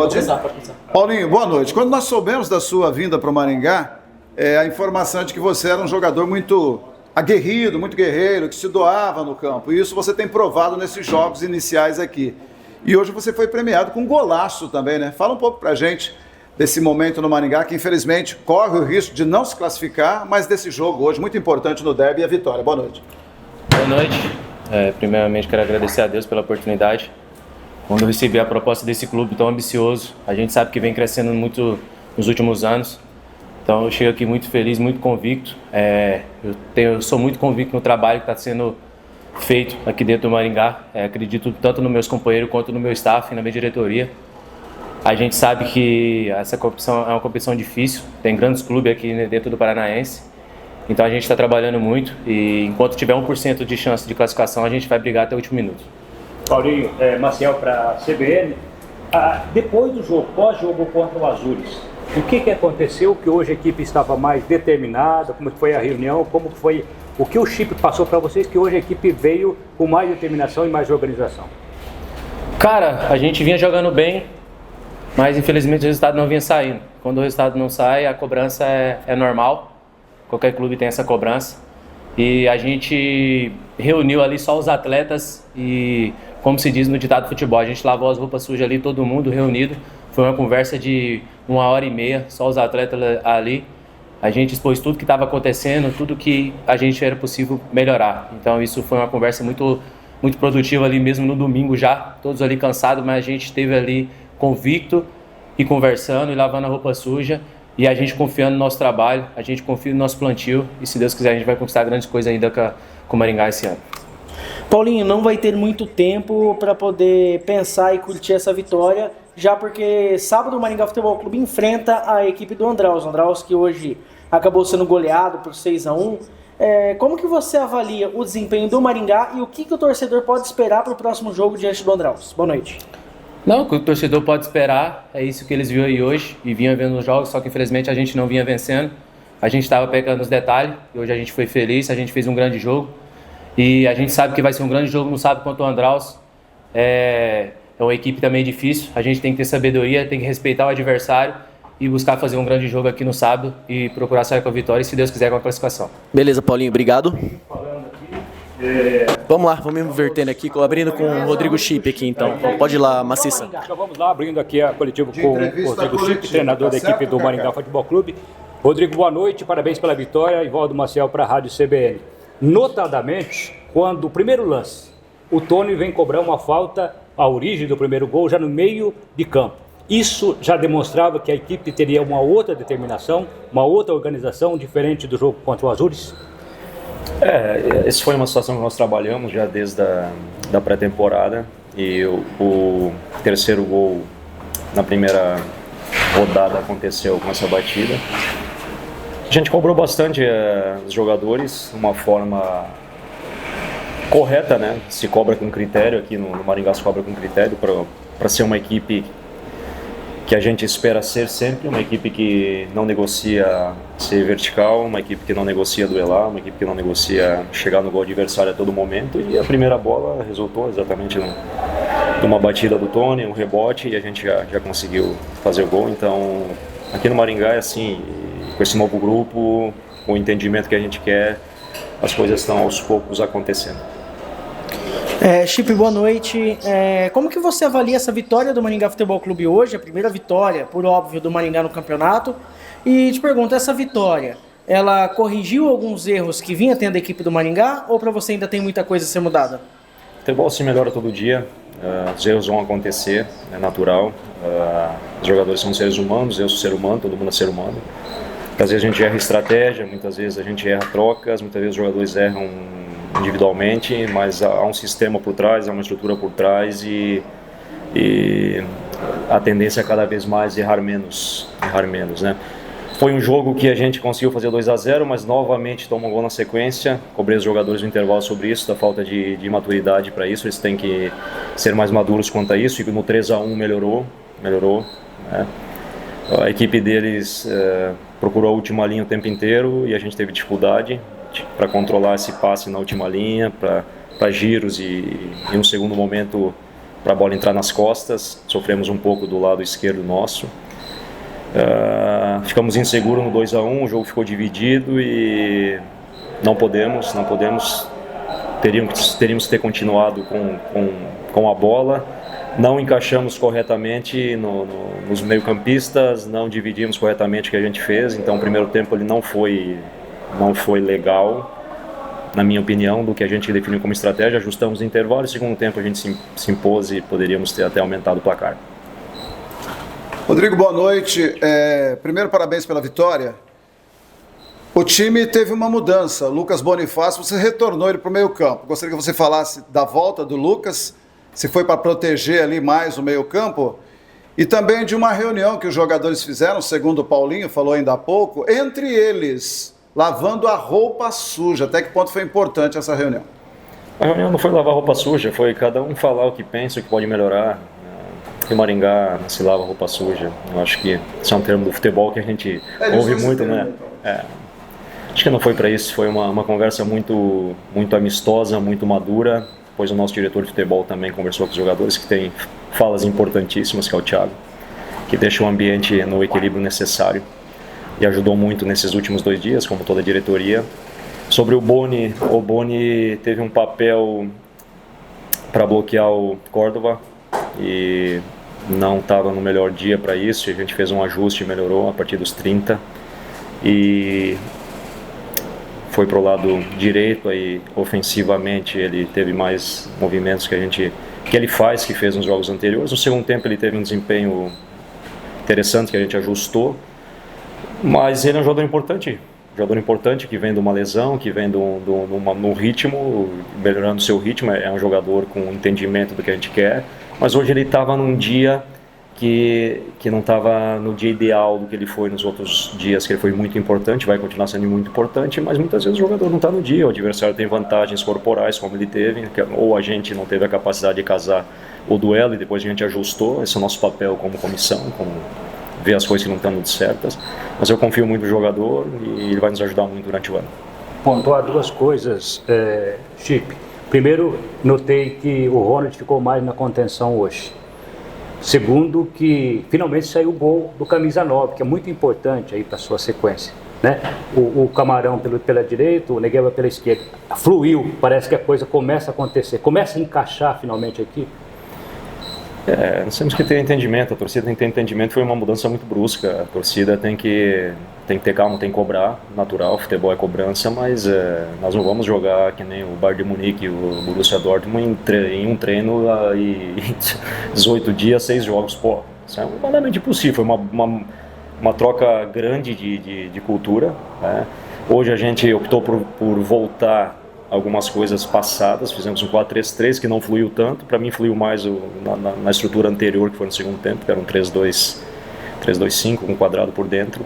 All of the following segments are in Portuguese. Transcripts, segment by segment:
Pode ir? Pode começar. Paulinho, boa noite. Quando nós soubemos da sua vinda para o Maringá, a informação é de que você era um jogador muito aguerrido, muito guerreiro, que se doava no campo. E isso você tem provado nesses jogos iniciais aqui. E hoje você foi premiado com um golaço também, né? Fala um pouco pra gente desse momento no Maringá, que infelizmente corre o risco de não se classificar, mas desse jogo hoje muito importante no derby e a vitória. Boa noite. Boa noite. Primeiramente quero agradecer a Deus pela oportunidade. Quando eu recebi a proposta desse clube tão ambicioso, a gente sabe que vem crescendo muito nos últimos anos. Então eu chego aqui muito feliz, muito convicto. Eu sou muito convicto no trabalho que está sendo feito aqui dentro do Maringá. Acredito tanto nos meus companheiros quanto no meu staff e na minha diretoria. A gente sabe que essa competição é uma competição difícil, tem grandes clubes aqui dentro do Paranaense. Então a gente está trabalhando muito e enquanto tiver 1% de chance de classificação, a gente vai brigar até o último minuto. Paulinho, Maciel para a CBN. Depois do jogo, pós-jogo contra o Azures, o que aconteceu que hoje a equipe estava mais determinada? Como foi a reunião? Como foi o que o Chip passou para vocês que hoje a equipe veio com mais determinação e mais organização? Cara, a gente vinha jogando bem, mas infelizmente o resultado não vinha saindo. Quando o resultado não sai, a cobrança é normal. Qualquer clube tem essa cobrança. E a gente reuniu ali só os atletas e, como se diz no ditado de futebol, a gente lavou as roupas sujas ali, todo mundo reunido. Foi uma conversa de 1h30, só os atletas ali. A gente expôs tudo que estava acontecendo, tudo que a gente era possível melhorar. Então isso foi uma conversa muito, muito produtiva ali mesmo no domingo já. Todos ali cansados, mas a gente esteve ali convicto e conversando e lavando a roupa suja. E a gente confiando no nosso trabalho, a gente confia no nosso plantio. E se Deus quiser a gente vai conquistar grandes coisas ainda com o Maringá esse ano. Paulinho, não vai ter muito tempo para poder pensar e curtir essa vitória, já porque sábado o Maringá Futebol Clube enfrenta a equipe do Andraus. Andraus que hoje acabou sendo goleado por 6-1. Como que você avalia o desempenho do Maringá e o que o torcedor pode esperar para o próximo jogo diante do Andraus? Boa noite. Não, o que o torcedor pode esperar é isso que eles viram aí hoje e vinham vendo nos jogos, só que infelizmente a gente não vinha vencendo. A gente estava pecando nos detalhes e hoje a gente foi feliz, a gente fez um grande jogo. E a gente sabe que vai ser um grande jogo no sábado contra o Andraus. É uma equipe também difícil, a gente tem que ter sabedoria, tem que respeitar o adversário e buscar fazer um grande jogo aqui no sábado e procurar sair com a vitória e, se Deus quiser, com a classificação. Beleza, Paulinho, obrigado. Vamos lá, vamos invertendo aqui, abrindo com o Rodrigo Chip aqui então. Pode ir lá, Maciça. Então vamos lá, abrindo aqui a coletiva com o Rodrigo Chip, treinador da equipe do Maringá Futebol Clube. Rodrigo, boa noite, parabéns pela vitória. Ivaldo Maciel para a Rádio CBN. Notadamente, quando o primeiro lance, o Tony vem cobrar uma falta, a origem do primeiro gol, já no meio de campo. Isso já demonstrava que a equipe teria uma outra determinação, uma outra organização, diferente do jogo contra o Azures? Essa foi uma situação que nós trabalhamos já desde da pré-temporada e o terceiro gol na primeira rodada aconteceu com essa batida. A gente cobrou bastante os jogadores, uma forma correta, né? Se cobra com critério, aqui no Maringá se cobra com critério para ser uma equipe que a gente espera ser sempre, uma equipe que não negocia ser vertical, uma equipe que não negocia duelar, uma equipe que não negocia chegar no gol adversário a todo momento. E a primeira bola resultou exatamente numa batida do Tony, um rebote, e a gente já conseguiu fazer o gol. Então aqui no Maringá é assim, com esse novo grupo, com o entendimento que a gente quer, as coisas estão aos poucos acontecendo. Chip, boa noite. Como que você avalia essa vitória do Maringá Futebol Clube hoje, a primeira vitória, por óbvio, do Maringá no campeonato? E te pergunto, essa vitória, ela corrigiu alguns erros que vinha tendo a equipe do Maringá ou para você ainda tem muita coisa a ser mudada? O futebol se melhora todo dia, os erros vão acontecer, é natural. Os jogadores são seres humanos, eu sou ser humano, todo mundo é ser humano. Muitas vezes a gente erra estratégia, muitas vezes a gente erra trocas, muitas vezes os jogadores erram individualmente, mas há um sistema por trás, há uma estrutura por trás e a tendência é cada vez mais errar menos, né? Foi um jogo que a gente conseguiu fazer 2-0, mas novamente toma um gol na sequência. Cobrei os jogadores no intervalo sobre isso, da falta de maturidade para isso, eles têm que ser mais maduros quanto a isso, e no 3-1 melhorou, né? A equipe deles procurou a última linha o tempo inteiro e a gente teve dificuldade para controlar esse passe na última linha, para giros e no segundo momento a bola entrar nas costas, sofremos um pouco do lado esquerdo nosso. Ficamos inseguros no 2-1, o jogo ficou dividido e não podemos, teríamos que ter continuado com a bola. Não encaixamos corretamente nos meio-campistas, não dividimos corretamente o que a gente fez, então o primeiro tempo ele não foi legal, na minha opinião, do que a gente definiu como estratégia. Ajustamos o intervalo, no segundo tempo a gente se impôs e poderíamos ter até aumentado o placar. Rodrigo, boa noite. Primeiro, parabéns pela vitória. O time teve uma mudança. Lucas Bonifácio, você retornou ele para o meio campo. Gostaria que você falasse da volta do Lucas, se foi para proteger ali mais o meio campo, e também de uma reunião que os jogadores fizeram, segundo o Paulinho falou ainda há pouco, entre eles, lavando a roupa suja. Até que ponto foi importante essa reunião? A reunião não foi lavar roupa suja, foi cada um falar o que pensa, o que pode melhorar. Em Maringá não se lava roupa suja. Eu acho que isso é um termo do futebol que a gente ouve muito, né? Acho que não foi para isso, foi uma conversa muito amistosa, muito madura, pois o nosso diretor de futebol também conversou com os jogadores, que tem falas importantíssimas, que é o Thiago, que deixa o ambiente no equilíbrio necessário e ajudou muito nesses últimos 2 dias, como toda a diretoria. Sobre o Boni teve um papel para bloquear o Córdoba e não estava no melhor dia para isso. A gente fez um ajuste e melhorou a partir dos 30 e foi para o lado direito. Aí ofensivamente ele teve mais movimentos que ele fez nos jogos anteriores. No segundo tempo ele teve um desempenho interessante que a gente ajustou, mas ele é um jogador importante que vem de uma lesão, que vem no ritmo, melhorando o seu ritmo. É um jogador com entendimento do que a gente quer, mas hoje ele estava num dia que não estava no dia ideal do que ele foi nos outros dias, que ele foi muito importante, vai continuar sendo muito importante, mas muitas vezes o jogador não está no dia, o adversário tem vantagens corporais, como ele teve, ou a gente não teve a capacidade de casar o duelo e depois a gente ajustou. Esse é o nosso papel como comissão, como ver as coisas que não estão muito certas, mas eu confio muito no jogador e ele vai nos ajudar muito durante o ano. Pontuar 2 coisas, Chip. Primeiro, notei que o Ronald ficou mais na contenção hoje. Segundo, que finalmente saiu o gol do camisa 9, que é muito importante aí para a sua sequência, né? O Camarão pela direita, o Negueba pela esquerda. Fluiu, parece que a coisa começa a acontecer, começa a encaixar finalmente aqui. Nós temos que ter entendimento, a torcida tem que ter entendimento. Foi uma mudança muito brusca, a torcida tem que ter calma, tem que cobrar, natural, futebol é cobrança, mas nós não vamos jogar que nem o Bayern de Munique e o Borussia Dortmund em um treino e 18 dias, 6 jogos. Pô, isso é humanamente impossível. Foi uma troca grande de cultura, né? Hoje a gente optou por voltar algumas coisas passadas, fizemos um 4-3-3 que não fluiu tanto. Para mim fluiu mais na estrutura anterior, que foi no segundo tempo, que era um 3-2-5 com um quadrado por dentro.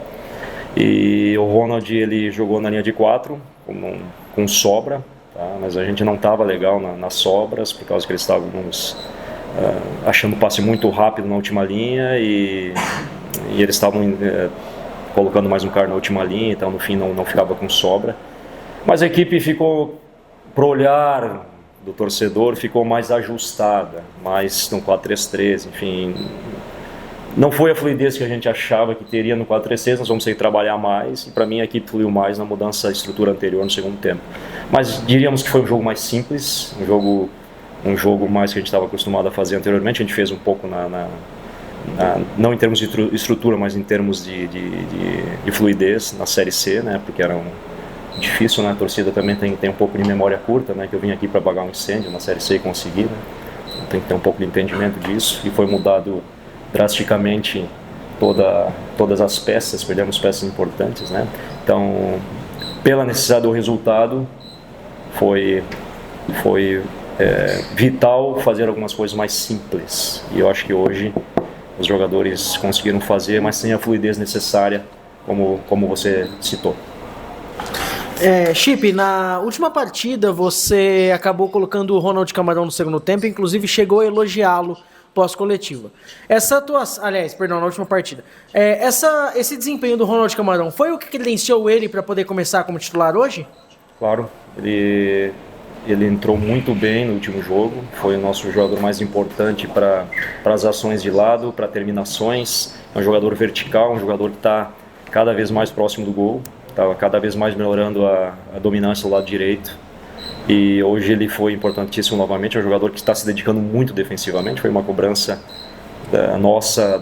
E o Ronald ele jogou na linha de 4 com sobra, tá? Mas a gente não estava legal nas sobras, por causa que eles estavam achando o passe muito rápido na última linha e eles estavam colocando mais um cara na última linha, então no fim não ficava com sobra. Mas a equipe ficou, pro olhar do torcedor, ficou mais ajustada, mais no 4-3-3, enfim. Não foi a fluidez que a gente achava que teria no 4-3-3, nós vamos ter que trabalhar mais, e para mim a equipe fluiu mais na mudança da estrutura anterior no segundo tempo. Mas diríamos que foi um jogo mais simples, um jogo mais que a gente estava acostumado a fazer anteriormente. A gente fez um pouco não em termos de estrutura, mas em termos de fluidez na Série C, né, porque era difícil, né? A torcida também tem um pouco de memória curta, né? Que eu vim aqui para apagar um incêndio na Série C e consegui, né? Então, tem que ter um pouco de entendimento disso, e foi mudado drasticamente todas as peças, perdemos peças importantes, né? Então, pela necessidade do resultado, foi vital fazer algumas coisas mais simples, e eu acho que hoje os jogadores conseguiram fazer, mas sem a fluidez necessária, como você citou. Chip, na última partida você acabou colocando o Ronald Camarão no segundo tempo, inclusive chegou a elogiá-lo pós-coletiva. Na última partida. Esse desempenho do Ronald Camarão foi o que credenciou ele para poder começar como titular hoje? Claro, ele ele entrou muito bem no último jogo, foi o nosso jogador mais importante para as ações de lado, para terminações. É um jogador vertical, um jogador que está cada vez mais próximo do gol, está cada vez mais melhorando a dominância do lado direito. E hoje ele foi importantíssimo novamente, é um jogador que está se dedicando muito defensivamente, foi uma cobrança nossa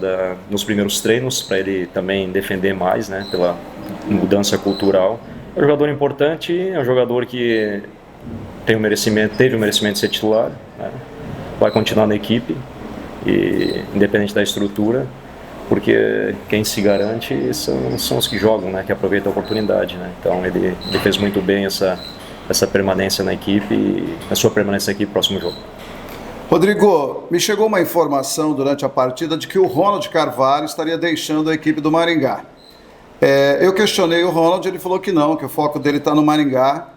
nos primeiros treinos, para ele também defender mais, né, pela mudança cultural. É um jogador importante, é um jogador que teve o merecimento de ser titular, né, vai continuar na equipe, e, independente da estrutura, porque quem se garante são os que jogam, né, que aproveitam a oportunidade, né. Então ele fez muito bem essa permanência na equipe e a sua permanência aqui no próximo jogo. Rodrigo, me chegou uma informação durante a partida de que o Ronald Carvalho estaria deixando a equipe do Maringá. Eu questionei o Ronald, ele falou que não, que o foco dele está no Maringá.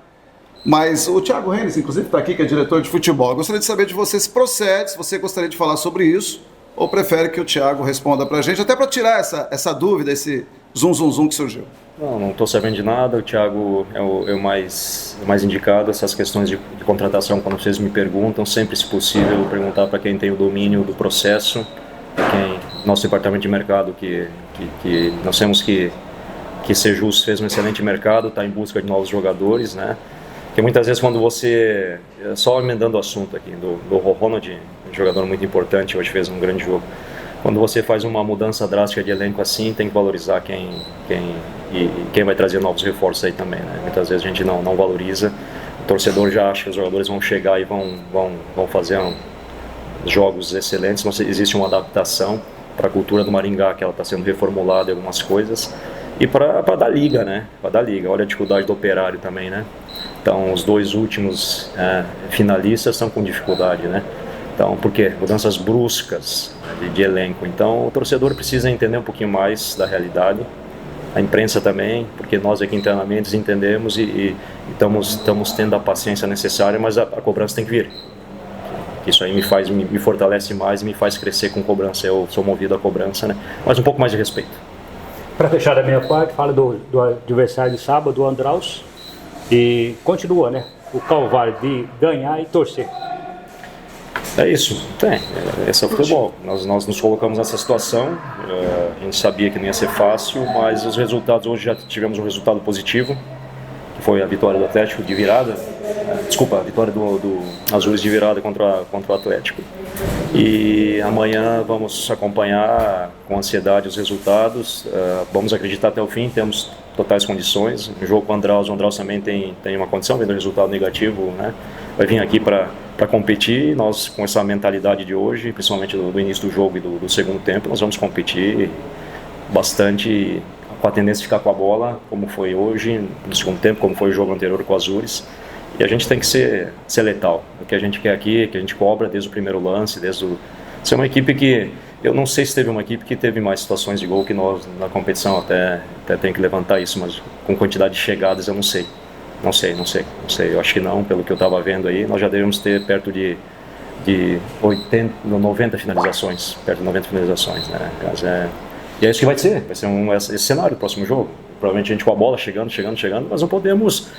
Mas o Thiago Renes, inclusive, está aqui, que é diretor de futebol. Eu gostaria de saber de você se procede, se você gostaria de falar sobre isso, ou prefere que o Thiago responda para a gente, até para tirar essa dúvida, esse zum que surgiu. Não estou sabendo de nada, o Thiago é o mais indicado. Essas questões de contratação, quando vocês me perguntam, sempre, se possível, perguntar para quem tem o domínio do processo, nosso departamento de mercado, que nós temos que ser justos, fez um excelente mercado, está em busca de novos jogadores, né? Porque muitas vezes quando você, só emendando o assunto aqui, do Ronald, um jogador muito importante, hoje fez um grande jogo. Quando você faz uma mudança drástica de elenco assim, tem que valorizar quem vai trazer novos reforços aí também, né? Muitas vezes a gente não valoriza, o torcedor já acha que os jogadores vão chegar e vão fazer jogos excelentes, mas existe uma adaptação para a cultura do Maringá, que ela está sendo reformulada em algumas coisas, e para dar liga, né? Para dar liga. Olha a dificuldade do Operário também, né? Então, os dois últimos finalistas estão com dificuldade, né? Então, por quê? Mudanças bruscas de elenco. Então, o torcedor precisa entender um pouquinho mais da realidade. A imprensa também, porque nós aqui internamente entendemos e estamos tendo a paciência necessária, mas a cobrança tem que vir. Isso aí me fortalece mais e me faz crescer com cobrança. Eu sou movido à cobrança, né? Mas um pouco mais de respeito. Para fechar da minha parte, fala do adversário de sábado, do Andraus, e continua, né? O calvário de ganhar e torcer. É isso, esse é o futebol. Nós nos colocamos nessa situação, a gente sabia que não ia ser fácil, mas os resultados, hoje já tivemos um resultado positivo, que foi a vitória do Atlético de virada, a vitória do Azuis de virada contra o Atlético. E amanhã vamos acompanhar com ansiedade os resultados, vamos acreditar até o fim, temos totais condições. O jogo com o Andraus também tem uma condição, vendo o resultado negativo, né? Vai vir aqui para competir. Nós, com essa mentalidade de hoje, principalmente do início do jogo e do segundo tempo, nós vamos competir bastante, com a tendência de ficar com a bola, como foi hoje, no segundo tempo, como foi o jogo anterior com o Azures. E a gente tem que ser letal. O que a gente quer aqui, que a gente cobra desde o primeiro lance, ser uma equipe que, eu não sei se teve uma equipe que teve mais situações de gol que nós na competição, até tem que levantar isso, mas com quantidade de chegadas eu não sei. Não sei, eu acho que não, pelo que eu estava vendo aí, nós já devemos ter perto de 90 finalizações, né? E é isso que vai ser esse cenário do próximo jogo. Provavelmente a gente com a bola chegando, mas não podemos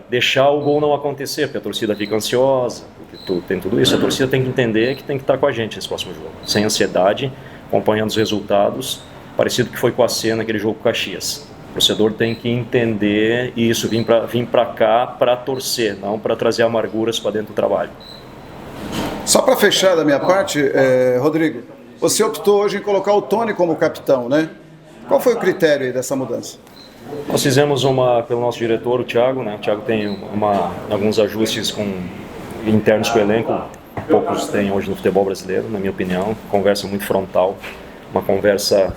deixar o gol não acontecer, porque a torcida fica ansiosa, porque tem tudo isso. A torcida tem que entender que tem que estar com a gente nesse próximo jogo, sem ansiedade, acompanhando os resultados, parecido que foi com a cena naquele jogo com o Caxias. O torcedor tem que entender isso, vir para cá para torcer, não para trazer amarguras para dentro do trabalho. Só para fechar da minha parte, Rodrigo, você optou hoje em colocar o Tony como capitão, né? Qual foi o critério aí dessa mudança? Nós fizemos pelo nosso diretor, o Thiago, né? O Thiago tem alguns ajustes internos com o elenco, poucos têm hoje no futebol brasileiro, na minha opinião. Conversa muito frontal, uma conversa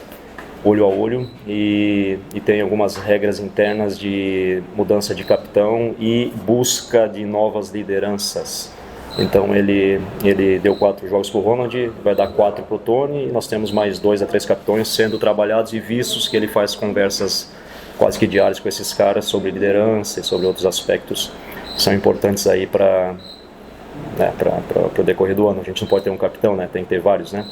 olho a olho, e tem algumas regras internas de mudança de capitão e busca de novas lideranças. Então ele deu 4 jogos para o Ronald, vai dar 4 para o Tony, e nós temos mais 2 a 3 capitões sendo trabalhados e vistos que ele faz conversas quase que diárias com esses caras sobre liderança e sobre outros aspectos que são importantes aí para o decorrer do ano. A gente não pode ter um capitão, né? Tem que ter vários, né?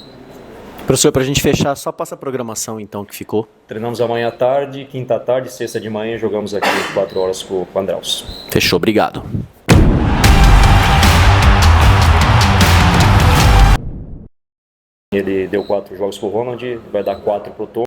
Professor, para a gente fechar, só passa a programação então que ficou. Treinamos amanhã à tarde, quinta à tarde, sexta de manhã, jogamos aqui 4 horas com o Andraus. Fechou, obrigado. Ele deu 4 jogos pro Ronald, vai dar 4 pro Tom.